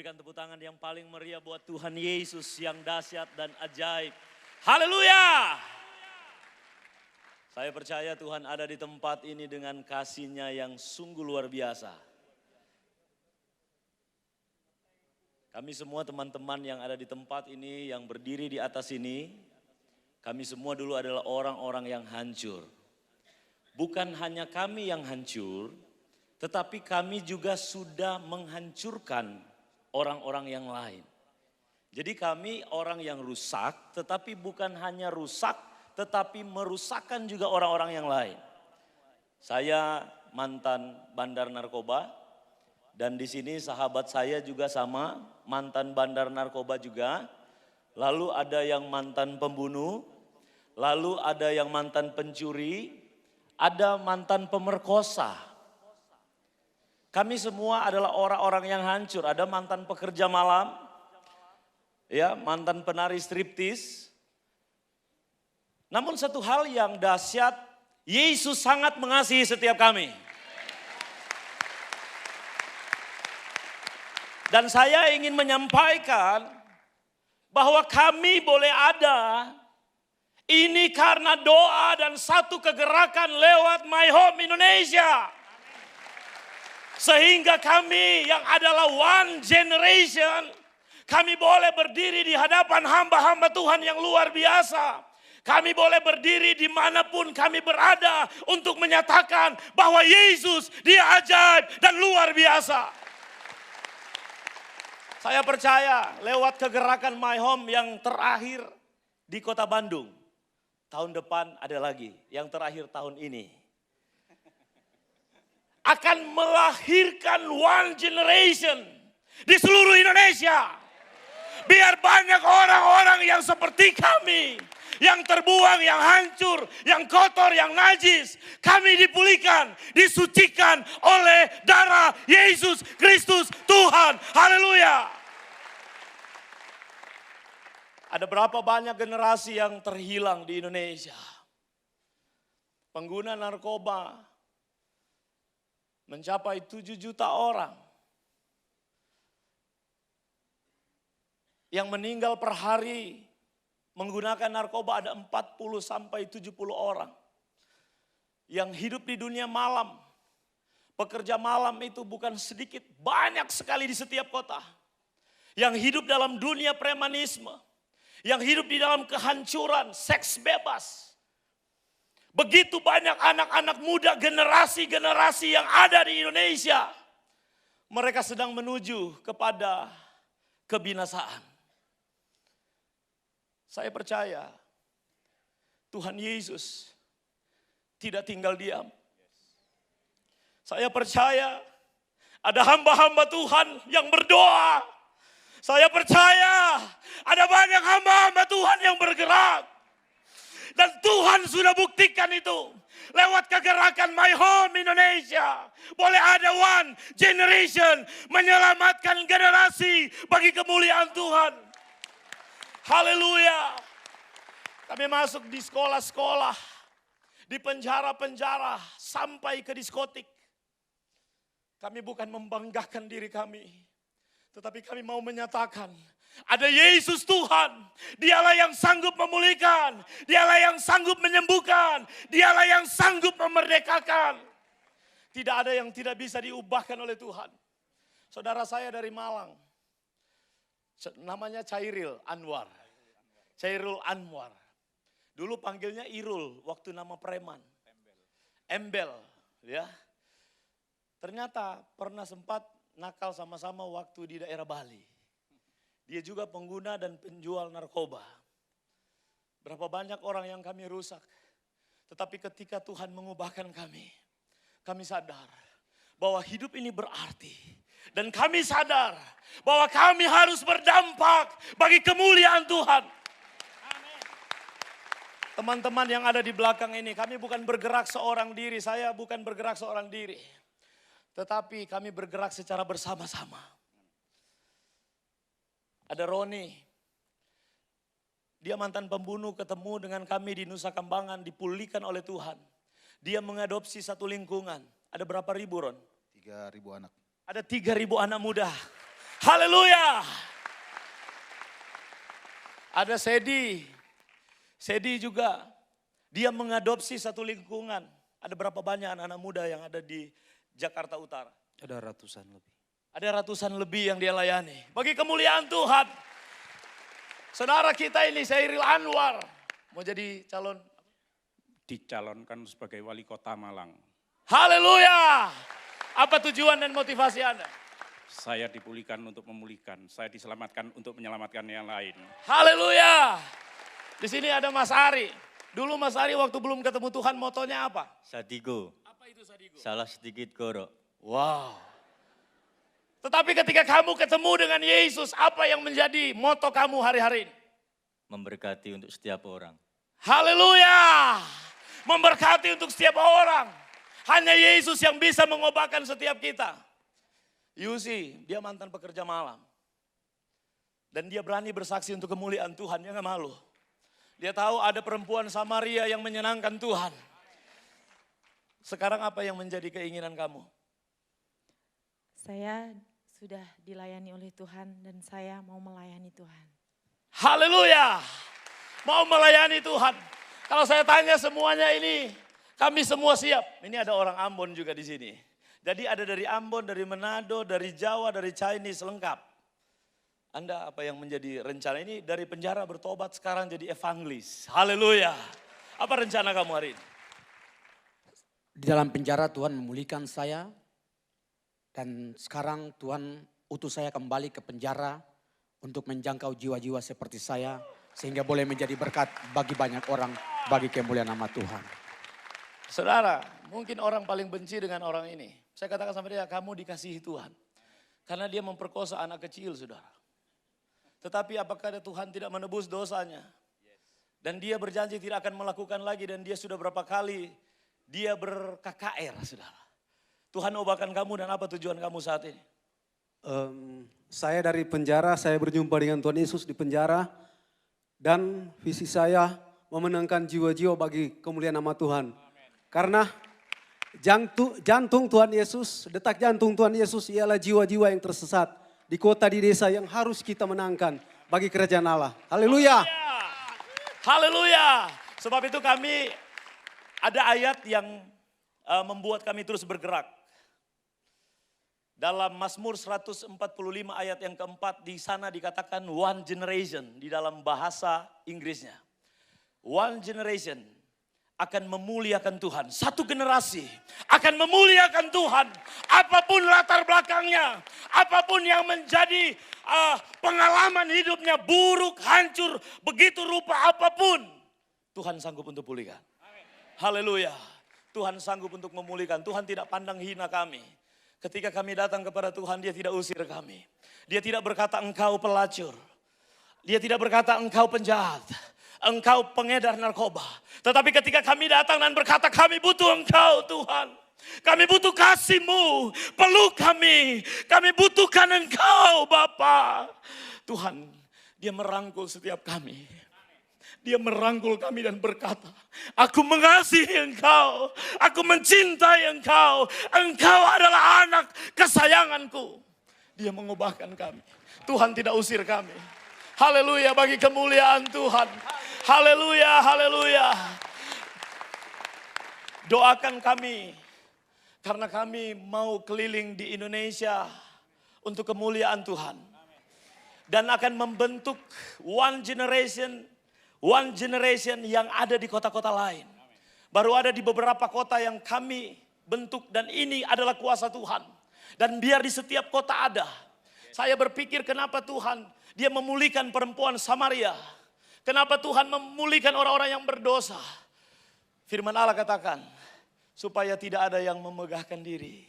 Berikan tepuk tangan yang paling meriah buat Tuhan Yesus yang dahsyat dan ajaib. Haleluya! Saya percaya Tuhan ada di tempat ini dengan kasih-Nya yang sungguh luar biasa. Kami semua teman-teman yang ada di tempat ini, yang berdiri di atas ini, kami semua dulu adalah orang-orang yang hancur. Bukan hanya kami yang hancur, tetapi kami juga sudah menghancurkan orang-orang yang lain. Jadi kami orang yang rusak, tetapi bukan hanya rusak, tetapi merusakkan juga orang-orang yang lain. Saya mantan bandar narkoba, dan di sini sahabat saya juga sama, mantan bandar narkoba juga. Lalu ada yang mantan pembunuh, lalu ada yang mantan pencuri, ada mantan pemerkosa. Kami semua adalah orang-orang yang hancur. Ada mantan pekerja malam, ya, mantan penari striptis. Namun satu hal yang dahsyat, Yesus sangat mengasihi setiap kami. Dan saya ingin menyampaikan bahwa kami boleh ada ini karena doa dan satu kegerakan lewat My Home Indonesia. Sehingga kami yang adalah one generation, kami boleh berdiri di hadapan hamba-hamba Tuhan yang luar biasa. Kami boleh berdiri dimanapun kami berada untuk menyatakan bahwa Yesus dia ajaib dan luar biasa. Saya percaya lewat kegerakan My Home yang terakhir di Kota Bandung. Tahun depan ada lagi, yang terakhir tahun ini. Akan melahirkan one generation di seluruh Indonesia. Biar banyak orang-orang yang seperti kami, yang terbuang, yang hancur, yang kotor, yang najis, kami dipulihkan, disucikan oleh darah Yesus Kristus Tuhan. Haleluya. Ada berapa banyak generasi yang terhilang di Indonesia. Pengguna narkoba mencapai 7 juta orang. Yang meninggal per hari menggunakan narkoba ada 40 sampai 70 orang. Yang hidup di dunia malam. Pekerja malam itu bukan sedikit, banyak sekali di setiap kota. Yang hidup dalam dunia premanisme. Yang hidup di dalam kehancuran, seks bebas. Begitu banyak anak-anak muda, generasi-generasi yang ada di Indonesia. Mereka sedang menuju kepada kebinasaan. Saya percaya Tuhan Yesus tidak tinggal diam. Saya percaya ada hamba-hamba Tuhan yang berdoa. Saya percaya ada banyak hamba-hamba Tuhan yang bergerak. Dan Tuhan sudah buktikan itu. Lewat kegerakan My Home Indonesia. Boleh ada one generation menyelamatkan generasi bagi kemuliaan Tuhan. Haleluya. Kami masuk di sekolah-sekolah, di penjara-penjara, sampai ke diskotik. Kami bukan membanggakan diri kami, tetapi kami mau menyatakan, ada Yesus Tuhan. Dialah yang sanggup memulihkan. Dialah yang sanggup menyembuhkan. Dialah yang sanggup memerdekakan. Tidak ada yang tidak bisa diubahkan oleh Tuhan. Saudara saya dari Malang. Namanya Chairil Anwar. Chairil Anwar. Dulu panggilnya Irul waktu nama preman. Embel. Ya. Ternyata pernah sempat nakal sama-sama waktu di daerah Bali. Dia juga pengguna dan penjual narkoba. Berapa banyak orang yang kami rusak. Tetapi ketika Tuhan mengubahkan kami sadar bahwa hidup ini berarti. Dan kami sadar bahwa kami harus berdampak bagi kemuliaan Tuhan. Teman-teman yang ada di belakang ini, kami bukan bergerak seorang diri. Saya bukan bergerak seorang diri. Tetapi kami bergerak secara bersama-sama. Ada Roni, dia mantan pembunuh, ketemu dengan kami di Nusa Kambangan, dipulihkan oleh Tuhan. Dia mengadopsi satu lingkungan. Ada berapa ribu, Ron? 3.000 anak. Ada 3.000 anak muda. Haleluya. Ada Sedi. Sedi juga, dia mengadopsi satu lingkungan. Ada berapa banyak anak-anak muda yang ada di Jakarta Utara? Ada ratusan lebih. Ada ratusan lebih yang dia layani. Bagi kemuliaan Tuhan. Saudara kita ini Syairil Anwar. Mau jadi calon? Dicalonkan sebagai wali kota Malang. Haleluya. Apa tujuan dan motivasi Anda? Saya dipulihkan untuk memulihkan. Saya diselamatkan untuk menyelamatkan yang lain. Haleluya. Di sini ada Mas Ari. Dulu Mas Ari waktu belum ketemu Tuhan motonya apa? Sadigo. Apa itu Sadigo? Salah sedikit gorok. Wow. Tetapi ketika kamu ketemu dengan Yesus, apa yang menjadi moto kamu hari-hari ini? Memberkati untuk setiap orang. Haleluya. Memberkati untuk setiap orang. Hanya Yesus yang bisa mengobatkan setiap kita. Yusi, dia mantan pekerja malam. Dan dia berani bersaksi untuk kemuliaan Tuhan, dia gak malu. Dia tahu ada perempuan Samaria yang menyenangkan Tuhan. Sekarang apa yang menjadi keinginan kamu? Saya sudah dilayani oleh Tuhan dan saya mau melayani Tuhan. Haleluya. Mau melayani Tuhan. Kalau saya tanya semuanya ini, kami semua siap. Ini ada orang Ambon juga di sini. Jadi ada dari Ambon, dari Manado, dari Jawa, dari Chinese, lengkap. Anda apa yang menjadi rencana ini? Dari penjara bertobat sekarang jadi evangelis. Haleluya. Apa rencana kamu hari ini? Di dalam penjara Tuhan memulihkan saya. Dan sekarang Tuhan utus saya kembali ke penjara untuk menjangkau jiwa-jiwa seperti saya. Sehingga boleh menjadi berkat bagi banyak orang, bagi kemuliaan nama Tuhan. Saudara, mungkin orang paling benci dengan orang ini. Saya katakan sama dia, kamu dikasihi Tuhan. Karena dia memperkosa anak kecil, saudara. Tetapi apakah Tuhan tidak menebus dosanya? Dan dia berjanji tidak akan melakukan lagi. Dan dia sudah berapa kali dia ber-KKR, saudara. Tuhan obatkan kamu dan apa tujuan kamu saat ini? Saya dari penjara, saya berjumpa dengan Tuhan Yesus di penjara. Dan visi saya memenangkan jiwa-jiwa bagi kemuliaan nama Tuhan. Karena jantung Tuhan Yesus, detak jantung Tuhan Yesus ialah jiwa-jiwa yang tersesat. Di kota, di desa yang harus kita menangkan bagi kerajaan Allah. Haleluya. Haleluya. Sebab itu kami ada ayat yang membuat kami terus bergerak. Dalam Mazmur 145 ayat yang keempat, di sana dikatakan one generation di dalam bahasa Inggrisnya. One generation akan memuliakan Tuhan. Satu generasi akan memuliakan Tuhan. Apapun latar belakangnya, apapun yang menjadi pengalaman hidupnya, buruk, hancur, begitu rupa apapun, Tuhan sanggup untuk pulihkan. Haleluya. Tuhan sanggup untuk memulihkan. Tuhan tidak pandang hina kami. Ketika kami datang kepada Tuhan, dia tidak usir kami. Dia tidak berkata engkau pelacur. Dia tidak berkata engkau penjahat. Engkau pengedar narkoba. Tetapi ketika kami datang dan berkata kami butuh engkau Tuhan. Kami butuh kasih-Mu. Peluk kami. Kami butuhkan engkau Bapa. Tuhan, dia merangkul setiap kami. Dia merangkul kami dan berkata, aku mengasihi engkau, aku mencintai engkau, engkau adalah anak kesayanganku. Dia mengubahkan kami. Tuhan tidak usir kami. Haleluya bagi kemuliaan Tuhan. Haleluya, haleluya. Doakan kami, karena kami mau keliling di Indonesia untuk kemuliaan Tuhan. Dan akan membentuk one generation yang ada di kota-kota lain. Baru ada di beberapa kota yang kami bentuk dan ini adalah kuasa Tuhan. Dan biar di setiap kota ada. Saya berpikir kenapa Tuhan dia memulihkan perempuan Samaria. Kenapa Tuhan memulihkan orang-orang yang berdosa. Firman Allah katakan supaya tidak ada yang memegahkan diri.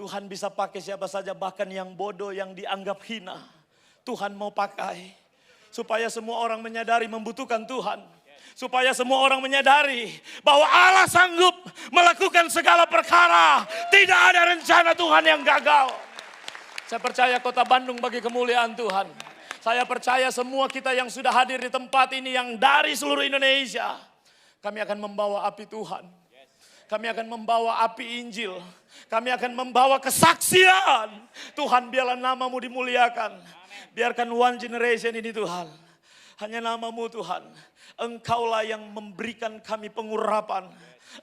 Tuhan bisa pakai siapa saja bahkan yang bodoh yang dianggap hina. Tuhan mau pakai. Supaya semua orang menyadari membutuhkan Tuhan. Supaya semua orang menyadari bahwa Allah sanggup melakukan segala perkara. Tidak ada rencana Tuhan yang gagal. Saya percaya kota Bandung bagi kemuliaan Tuhan. Saya percaya semua kita yang sudah hadir di tempat ini yang dari seluruh Indonesia. Kami akan membawa api Tuhan. Kami akan membawa api Injil. Kami akan membawa kesaksian. Tuhan, biarlah namamu dimuliakan. Biarkan One Generation ini Tuhan, hanya namamu Tuhan. Engkaulah yang memberikan kami pengurapan.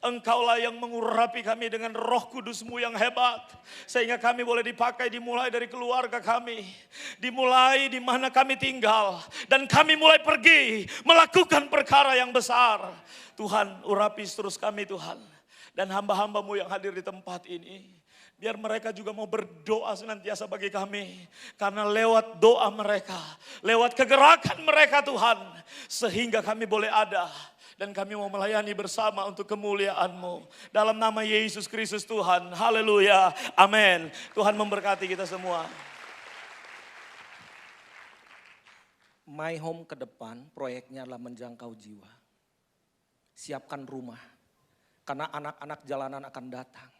Engkaulah yang mengurapi kami dengan Roh Kudus-Mu yang hebat. Sehingga kami boleh dipakai dimulai dari keluarga kami. Dimulai di mana kami tinggal. Dan kami mulai pergi melakukan perkara yang besar. Tuhan, urapi terus kami Tuhan. Dan hamba-hamba-Mu yang hadir di tempat ini. Biar mereka juga mau berdoa senantiasa bagi kami. Karena lewat doa mereka, lewat kegerakan mereka Tuhan. Sehingga kami boleh ada. Dan kami mau melayani bersama untuk kemuliaan-Mu. Dalam nama Yesus Kristus Tuhan. Haleluya. Amin. Tuhan memberkati kita semua. My Home ke depan proyeknya adalah menjangkau jiwa. Siapkan rumah. Karena anak-anak jalanan akan datang.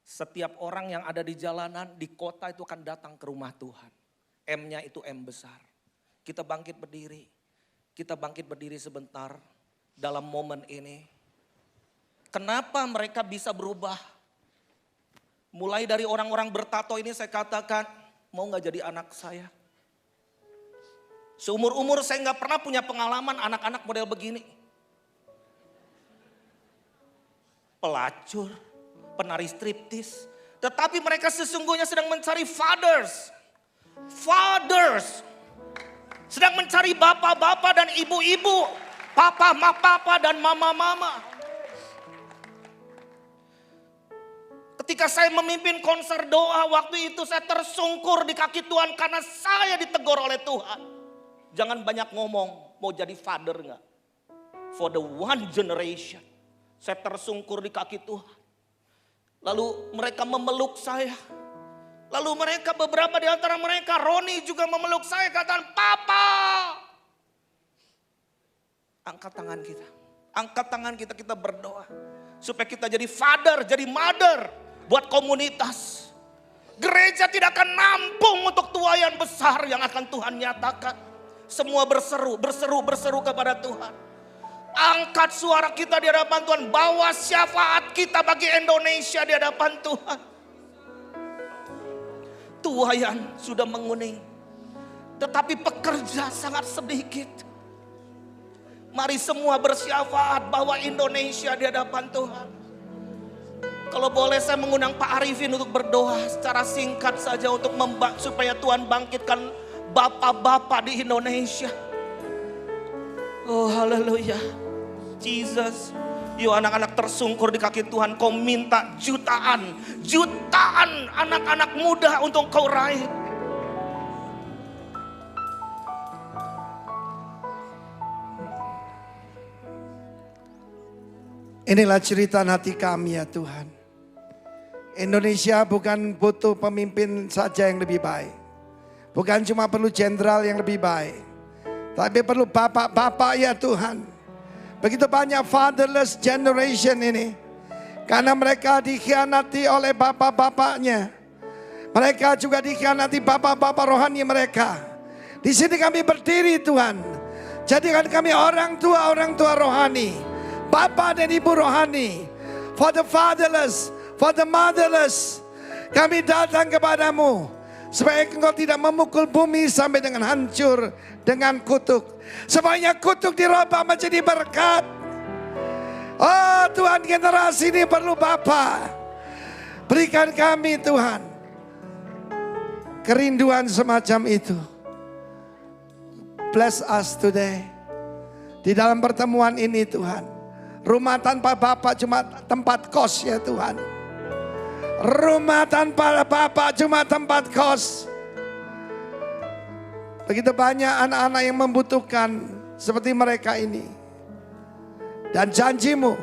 Setiap orang yang ada di jalanan, di kota itu akan datang ke rumah Tuhan. M-nya itu M besar. Kita bangkit berdiri. Kita bangkit berdiri sebentar dalam momen ini. Kenapa mereka bisa berubah? Mulai dari orang-orang bertato ini saya katakan, mau gak jadi anak saya? Seumur-umur saya gak pernah punya pengalaman anak-anak model begini. Pelacur, penari striptis. Tetapi mereka sesungguhnya sedang mencari fathers. Fathers. Sedang mencari bapak-bapak dan ibu-ibu. Papa dan mama-mama. Ketika saya memimpin konser doa waktu itu saya tersungkur di kaki Tuhan karena saya ditegur oleh Tuhan. Jangan banyak ngomong, mau jadi father enggak? For the one generation. Saya tersungkur di kaki Tuhan. Lalu mereka memeluk saya. Lalu mereka beberapa di antara mereka, Roni juga memeluk saya katakan, Papa. Angkat tangan kita. Angkat tangan kita, kita berdoa. Supaya kita jadi father, jadi mother buat komunitas. Gereja tidak akan nampung untuk tuaian besar yang akan Tuhan nyatakan. Semua berseru kepada Tuhan. Angkat suara kita di hadapan Tuhan. Bawa syafaat kita bagi Indonesia di hadapan Tuhan. Tuaian sudah menguning. Tetapi pekerja sangat sedikit. Mari semua bersyafaat bawa Indonesia di hadapan Tuhan. Kalau boleh saya mengundang Pak Arifin untuk berdoa secara singkat saja untuk supaya Tuhan bangkitkan bapak-bapak di Indonesia. Oh haleluya. Jesus. Yuk anak-anak tersungkur di kaki Tuhan. Kau minta jutaan anak-anak muda untuk kau raih. Inilah cerita hati kami ya Tuhan. Indonesia bukan butuh pemimpin saja yang lebih baik. Bukan cuma perlu jenderal yang lebih baik. Tapi perlu bapak-bapak ya Tuhan. Begitu banyak fatherless generation ini. Karena mereka dikhianati oleh bapak-bapaknya. Mereka juga dikhianati bapak-bapak rohani mereka. Di sini kami berdiri Tuhan. Jadikan kami orang tua rohani. Bapak dan ibu rohani. For the fatherless, for the motherless. Kami datang kepadamu. Supaya engkau tidak memukul bumi sampai dengan hancur dengan kutuk. Supaya kutuk dirubah menjadi berkat. Oh Tuhan, generasi ini perlu Bapa. Berikan kami Tuhan kerinduan semacam itu. Bless us today. Di dalam pertemuan ini Tuhan. Rumah tanpa Bapa cuma tempat kos ya Tuhan. Rumah tanpa Bapa cuma tempat kos. Begitu banyak anak-anak yang membutuhkan seperti mereka ini. Dan janjimu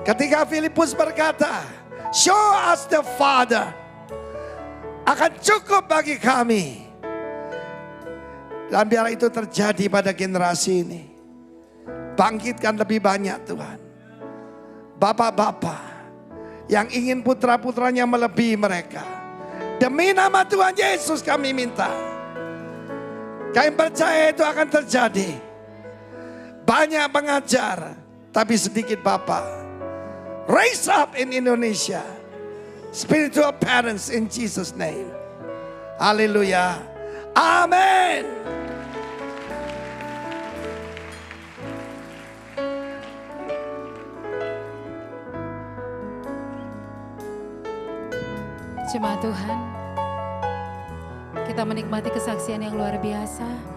ketika Filipus berkata, show us the Father, akan cukup bagi kami. Dan biar itu terjadi pada generasi ini. Bangkitkan lebih banyak Tuhan. Bapak-bapak yang ingin putra-putranya melebihi mereka. Demi nama Tuhan Yesus kami minta. Kami percaya itu akan terjadi. Banyak pengajar, tapi sedikit Bapa. Raise up in Indonesia spiritual parents in Jesus name. Haleluya. Amin. Jemaat Tuhan, kita menikmati kesaksian yang luar biasa.